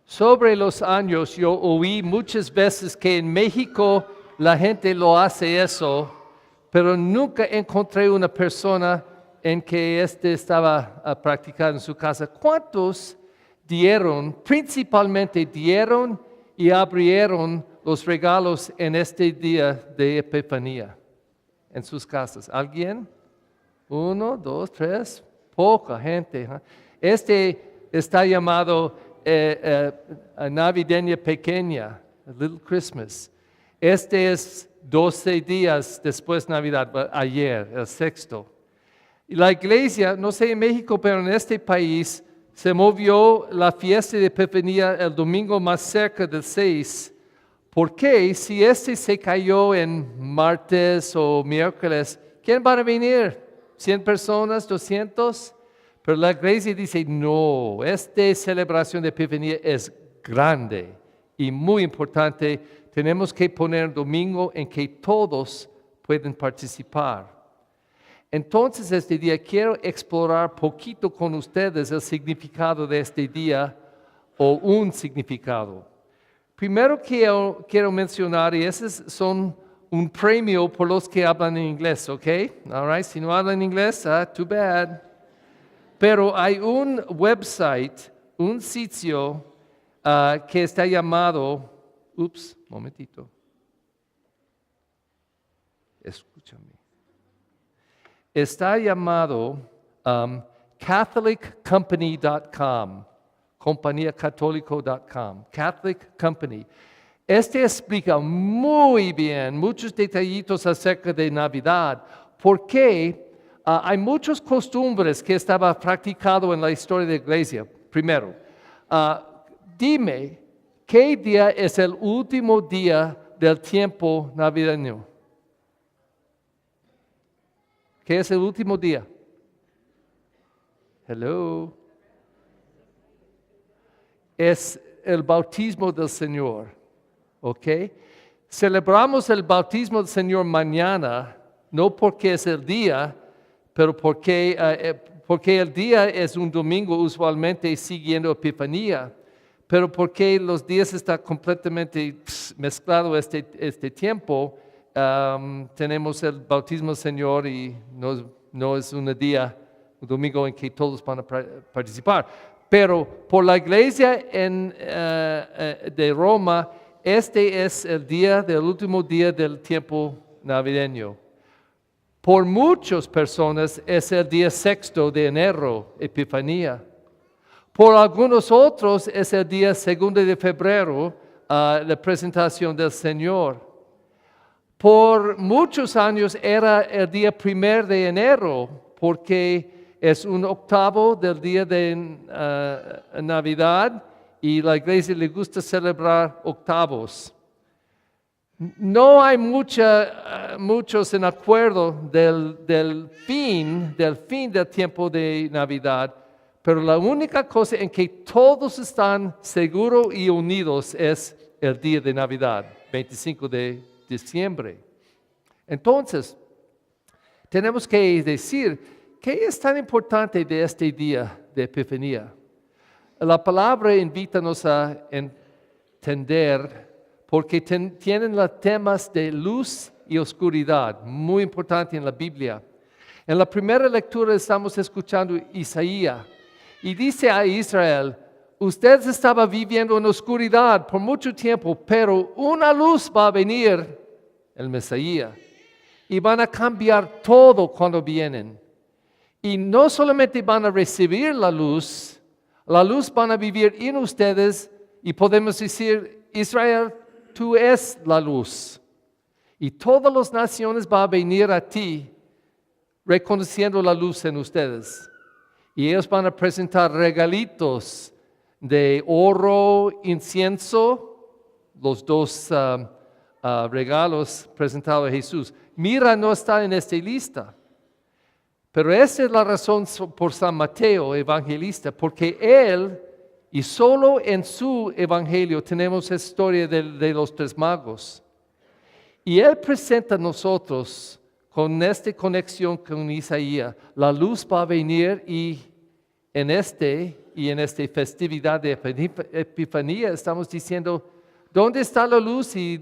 Sobre los años yo oí muchas veces que en México la gente lo hace eso, pero nunca encontré una persona en que estaba practicando en su casa. ¿Cuántos principalmente dieron y abrieron los regalos en este día de Epifanía en sus casas? ¿Alguien? 1, 2, 3, poca gente. Este está llamado navideña pequeña, Little Christmas. Este es 12 días después de Navidad, ayer, el sexto. Y la iglesia, no sé en México, pero en este país, se movió la fiesta de Epifanía el domingo más cerca del 6. ¿Por qué? Si este se cayó en martes o miércoles, ¿quién va a venir? ¿100 personas? ¿200? Pero la iglesia dice, no, esta celebración de Epifanía es grande y muy importante. Tenemos que poner domingo en que todos pueden participar. Entonces, este día quiero explorar poquito con ustedes el significado de este día o un significado. Primero quiero mencionar, y esos son un premio por los que hablan en inglés, ¿ok? All right, si no hablan inglés, too bad. Pero hay un website, un sitio que está llamado, momentito, escúchame. Está llamado CatholicCompany.com, compañíacatólico.com, Catholic Company. Este explica muy bien muchos detallitos acerca de Navidad, porque hay muchas costumbres que estaba practicado en la historia de la iglesia. Primero, dime, ¿qué día es el último día del tiempo navideño? ¿Qué es el último día? Hello. Es el bautismo del Señor. ¿Ok? Celebramos el bautismo del Señor mañana, no porque es el día, pero porque el día es un domingo usualmente siguiendo Epifanía, pero porque los días están completamente mezclados este tiempo. Tenemos el bautismo del Señor y no es un domingo en que todos van a participar. Pero por la iglesia de Roma, este es el último día del tiempo navideño. Por muchas personas es el día 6 de enero, Epifanía. Por algunos otros es el día 2 de febrero, la presentación del Señor. Por muchos años era el día 1 de enero, porque es un octavo del día de Navidad y la iglesia le gusta celebrar octavos. No hay muchos en acuerdo del fin del tiempo de Navidad, pero la única cosa en que todos están seguros y unidos es el día de Navidad, 25 de diciembre. Entonces, tenemos que decir, ¿qué es tan importante de este día de Epifanía? La palabra invítanos a entender, porque tienen los temas de luz y oscuridad, muy importante en la Biblia. En la primera lectura estamos escuchando Isaías, y dice a Israel, ustedes estaban viviendo en oscuridad por mucho tiempo, pero una luz va a venir, el Mesías, y van a cambiar todo cuando vienen. Y no solamente van a recibir la luz van a vivir en ustedes, y podemos decir, Israel, tú eres la luz. Y todas las naciones van a venir a ti, reconociendo la luz en ustedes. Y ellos van a presentar regalitos de oro, incienso, los dos regalos presentados a Jesús. Mira, no está en esta lista. Pero esa es la razón por San Mateo, evangelista, porque él, y solo en su evangelio tenemos la historia de los 3 magos. Y él presenta a nosotros, con esta conexión con Isaías, la luz va a venir y en este y en esta festividad de Epifanía estamos diciendo, ¿dónde está la luz y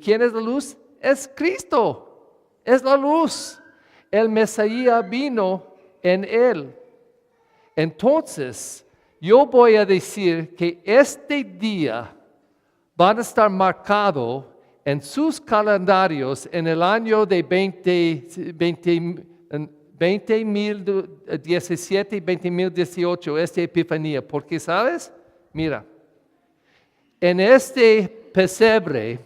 quién es la luz? Es Cristo, es la luz. El Mesías vino en él. Entonces, yo voy a decir que este día van a estar marcado en sus calendarios en el año de 2017 y 2018, esta Epifanía. Porque, ¿sabes? Mira, en este pesebre,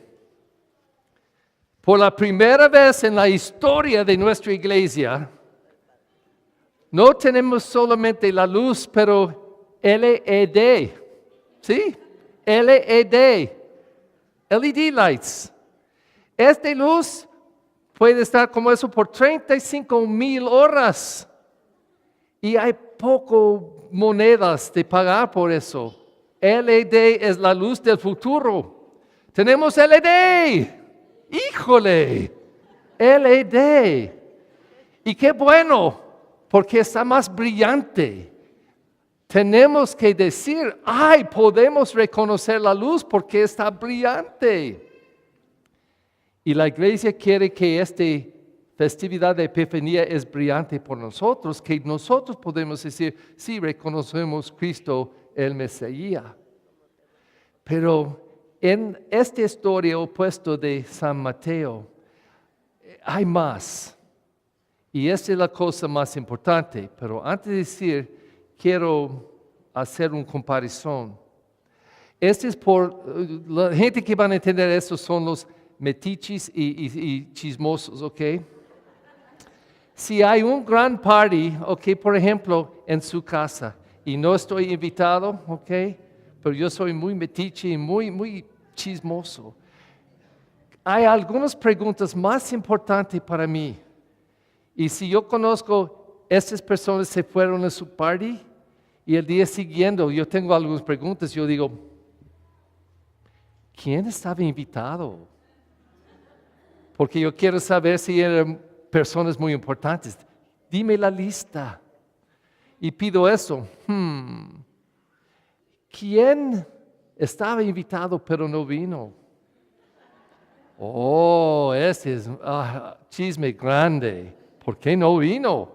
por la primera vez en la historia de nuestra iglesia, no tenemos solamente la luz, pero LED, ¿sí? LED lights. Esta luz puede estar como eso por 35,000 horas. Y hay poco monedas de pagar por eso. LED es la luz del futuro. Tenemos LED. ¡Híjole! LED. Y qué bueno, porque está más brillante. Tenemos que decir, podemos reconocer la luz porque está brillante. Y la iglesia quiere que esta festividad de Epifanía es brillante por nosotros, que nosotros podemos decir, sí, reconocemos Cristo el Mesías. Pero en esta historia opuesta de San Mateo, hay más. Y esta es la cosa más importante. Pero antes de decir, quiero hacer una comparación. Este es por la gente que van a entender esto son los metiches y chismosos, ¿ok? Si hay un gran party, ¿ok? Por ejemplo, en su casa, y no estoy invitado, ¿ok? Pero yo soy muy metiche y muy chismoso. Hay algunas preguntas más importantes para mí. Y si yo conozco, estas personas se fueron a su party, y el día siguiente yo tengo algunas preguntas, yo digo, ¿quién estaba invitado? Porque yo quiero saber si eran personas muy importantes. Dime la lista. Y pido eso. ¿Quién estaba invitado pero no vino? Oh, ese es chisme grande. ¿Por qué no vino?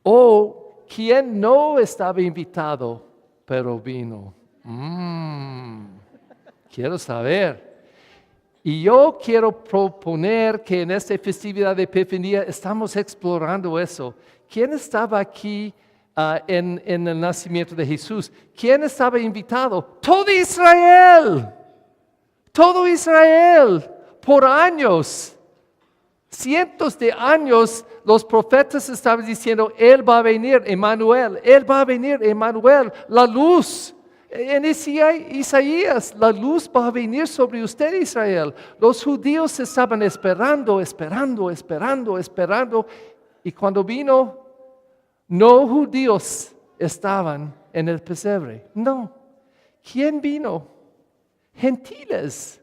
O ¿quién no estaba invitado pero vino? Quiero saber. Y yo quiero proponer que en esta festividad de Epifanía estamos explorando eso. ¿Quién estaba aquí en el nacimiento de Jesús? ¿Quién estaba invitado? Todo Israel. Todo Israel. Por años. Cientos de años los profetas estaban diciendo, Él va a venir, Emmanuel. Él va a venir, Emmanuel. La luz. En Isaías, la luz va a venir sobre usted, Israel. Los judíos estaban esperando. Y cuando vino, no judíos estaban en el pesebre. No. ¿Quién vino? Gentiles.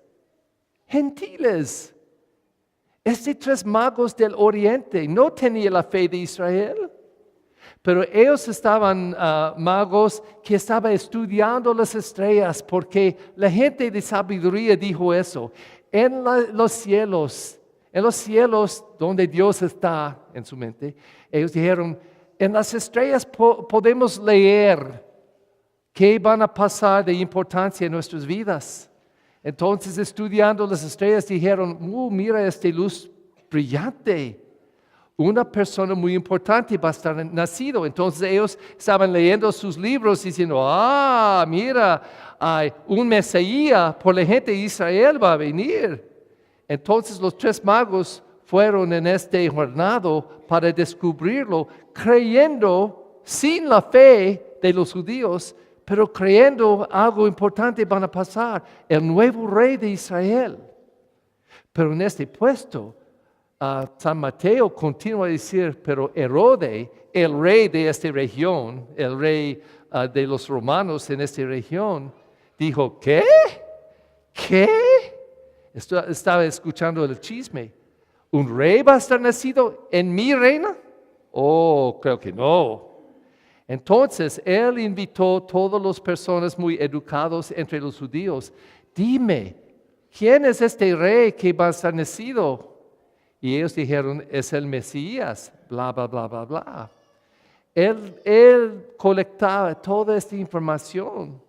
Tres magos del oriente no tenían la fe de Israel. Pero ellos estaban magos que estaban estudiando las estrellas porque la gente de sabiduría dijo eso. En los cielos donde Dios está en su mente, ellos dijeron, en las estrellas podemos leer qué van a pasar de importancia en nuestras vidas. Entonces estudiando las estrellas dijeron, mira esta luz brillante. Una persona muy importante va a estar nacido. Entonces ellos estaban leyendo sus libros diciendo, mira, hay un Mesías por la gente de Israel va a venir. Entonces los tres magos fueron en este jornado para descubrirlo, creyendo sin la fe de los judíos, pero creyendo algo importante van a pasar, el nuevo rey de Israel. Pero en este puesto, San Mateo continúa a decir, pero Herodes, el rey de esta región, el rey de los romanos en esta región, dijo, ¿qué? Estaba escuchando el chisme. ¿Un rey va a estar nacido en mi reina? Oh, creo que no. Entonces, él invitó a todas las personas muy educados entre los judíos. Dime, ¿quién es este rey que va a ser nacido? Y ellos dijeron, es el Mesías, bla, bla, bla, bla, bla. Él colectaba toda esta información.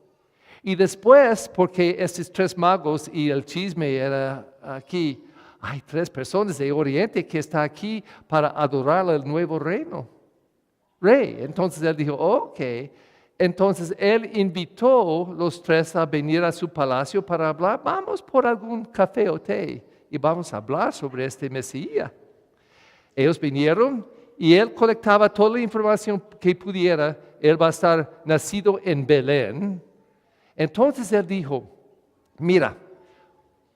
Y después, porque estos tres magos y el chisme era aquí, hay 3 personas de Oriente que están aquí para adorar al nuevo rey. Entonces él dijo, ok. Entonces él invitó a los 3 a venir a su palacio para hablar. Vamos por algún café o té y vamos a hablar sobre este Mesías. Ellos vinieron y él colectaba toda la información que pudiera. Él va a estar nacido en Belén. Entonces él dijo, mira,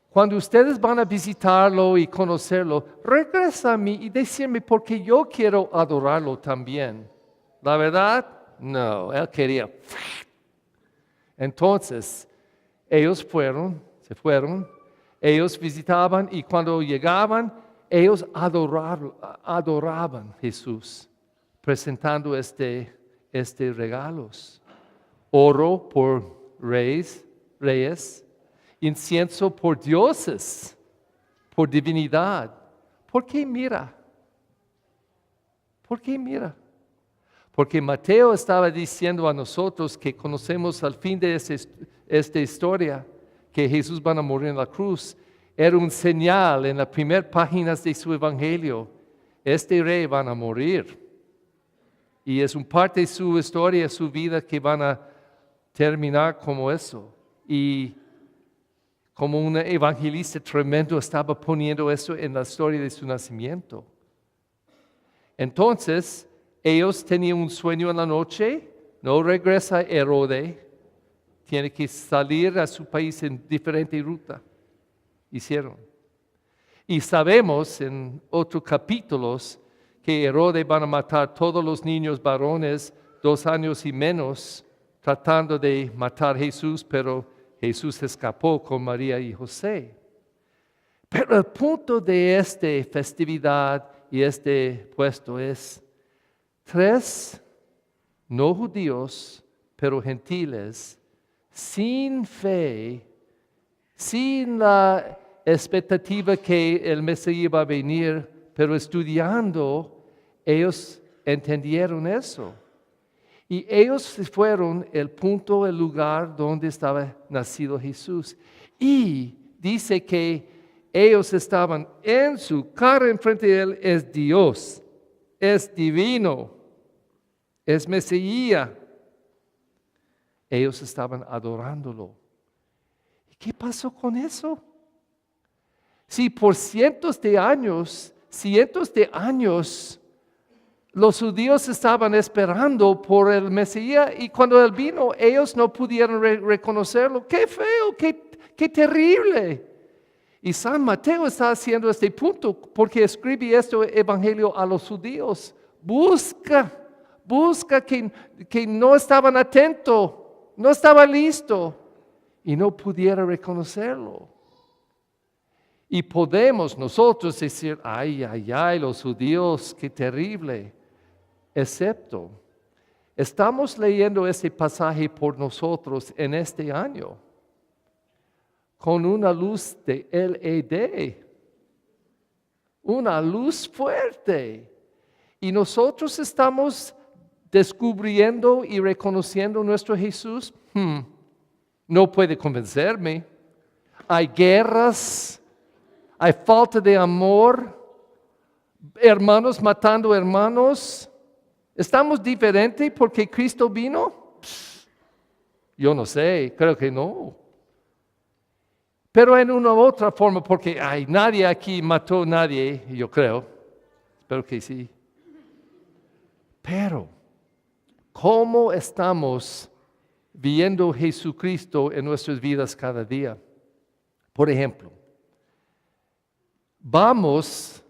cuando ustedes van a visitarlo y conocerlo, regresa a mí y decirme porque yo quiero adorarlo también. La verdad, no, él quería. Entonces, ellos se fueron, ellos visitaban y cuando llegaban, ellos adoraban a Jesús, presentando regalos. Oro por reyes, incienso por dioses, por divinidad. ¿Por qué mira? Porque Mateo estaba diciendo a nosotros que conocemos al fin de esta historia, que Jesús va a morir en la cruz. Era un señal en las primeras páginas de su evangelio. Este rey va a morir. Y es un parte de su historia, su vida, que van a terminar como eso. Y como un evangelista tremendo estaba poniendo eso en la historia de su nacimiento. Entonces, ellos tenían un sueño en la noche, no regresa Herodes, tiene que salir a su país en diferente ruta. Hicieron. Y sabemos en otros capítulos que Herodes van a matar todos los niños varones 2 años y menos, tratando de matar a Jesús, pero Jesús escapó con María y José. Pero el punto de esta festividad y este puesto es 3 no judíos, pero gentiles, sin fe, sin la expectativa que el Mesías iba a venir, pero estudiando, ellos entendieron eso. Y ellos fueron el punto, el lugar donde estaba nacido Jesús. Y dice que ellos estaban en su cara enfrente de él, es Dios, es divino, es Mesías. Ellos estaban adorándolo. ¿Y qué pasó con eso? Si por cientos de años, los judíos estaban esperando por el Mesías y cuando él vino, ellos no pudieron reconocerlo. ¡Qué feo! ¡Qué terrible! Y San Mateo está haciendo este punto porque escribe este evangelio a los judíos. Busca que no estaban atentos, no estaba listo y no pudiera reconocerlo. Y podemos nosotros decir, ay, los judíos, qué terrible. Excepto, estamos leyendo este pasaje por nosotros en este año, con una luz de LED, una luz fuerte. Y nosotros estamos descubriendo y reconociendo nuestro Jesús. No puede convencerme. Hay guerras, hay falta de amor, hermanos matando hermanos. ¿Estamos diferentes porque Cristo vino? Yo no sé, creo que no. Pero en una u otra forma, porque nadie aquí mató a nadie, yo creo. Espero que sí. Pero, ¿cómo estamos viendo Jesucristo en nuestras vidas cada día? Por ejemplo, vamos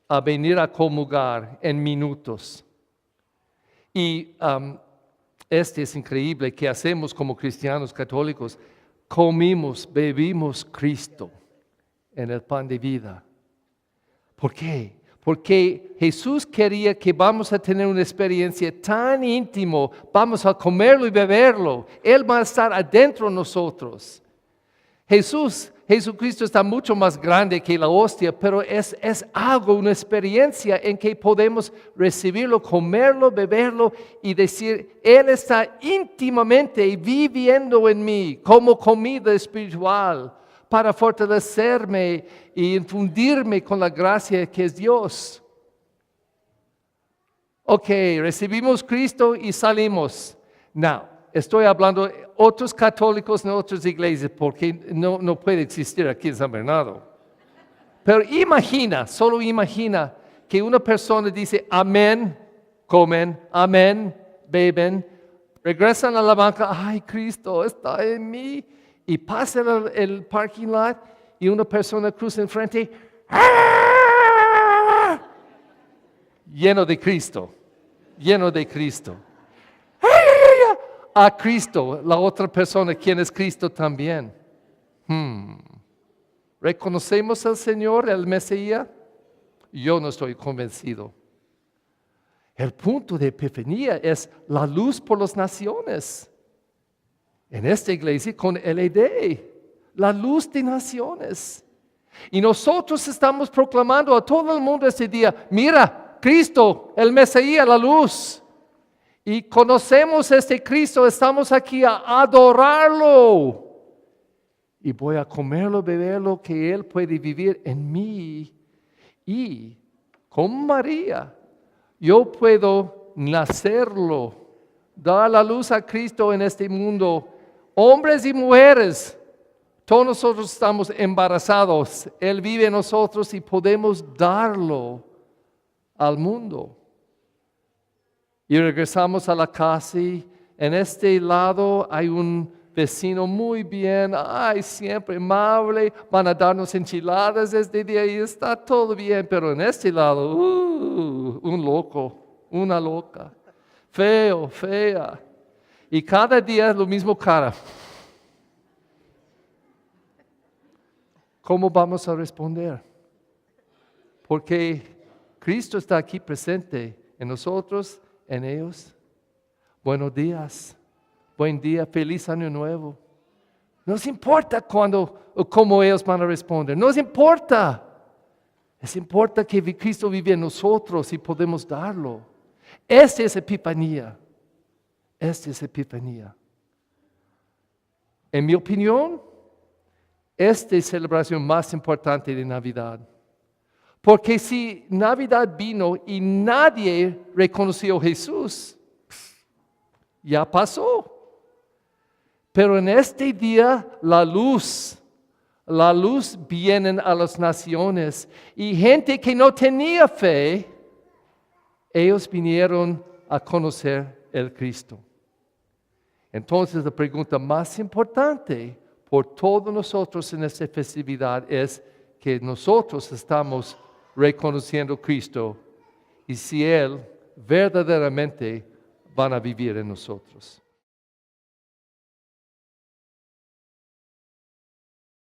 a venir a comulgar en minutos. Y este es increíble que hacemos como cristianos católicos. Comimos, bebimos Cristo en el pan de vida. ¿Por qué? Porque Jesús quería que vamos a tener una experiencia tan íntima, vamos a comerlo y beberlo. Él va a estar adentro de nosotros. Jesucristo está mucho más grande que la hostia, pero es algo, una experiencia en que podemos recibirlo, comerlo, beberlo y decir, Él está íntimamente viviendo en mí como comida espiritual para fortalecerme y infundirme con la gracia que es Dios. Ok, recibimos Cristo y salimos. Now, estoy hablando de otros católicos en otras iglesias porque no puede existir aquí en San Bernardo. Pero imagina, solo imagina que una persona dice amén, comen, amén, beben, regresan a la banca, ay, Cristo está en mí. Y pasa el parking lot y una persona cruza enfrente, ¡ah! Lleno de Cristo, lleno de Cristo. A Cristo, la otra persona, quien es Cristo también. ¿Reconocemos al Señor, el Mesías? Yo no estoy convencido. El punto de Epifanía es la luz por las naciones. En esta iglesia con LED, la luz de naciones. Y nosotros estamos proclamando a todo el mundo este día, mira, Cristo, el Mesías, la luz. Y conocemos este Cristo, estamos aquí a adorarlo. Y voy a comerlo, beberlo, que Él puede vivir en mí. Y con María, yo puedo nacerlo, dar la luz a Cristo en este mundo. Hombres y mujeres, todos nosotros estamos embarazados. Él vive en nosotros y podemos darlo al mundo. Y regresamos a la casa y en este lado hay un vecino muy bien, ay, siempre amable, van a darnos enchiladas desde día y está todo bien, pero en este lado, un loco, una loca, feo, fea. Y cada día es lo mismo cara. ¿Cómo vamos a responder? Porque Cristo está aquí presente en nosotros, en ellos. Buenos días, buen día, feliz año nuevo. No nos importa cuándo o cómo ellos van a responder. No nos importa. Les importa que Cristo vive en nosotros y podemos darlo. Esta es Epifanía. Esta es Epifanía. En mi opinión, esta es la celebración más importante de Navidad. Porque si Navidad vino y nadie reconoció a Jesús, ya pasó. Pero en este día la luz viene a las naciones. Y gente que no tenía fe, ellos vinieron a conocer el Cristo. Entonces la pregunta más importante por todos nosotros en esta festividad es que nosotros estamos reconociendo a Cristo y si Él verdaderamente van a vivir en nosotros.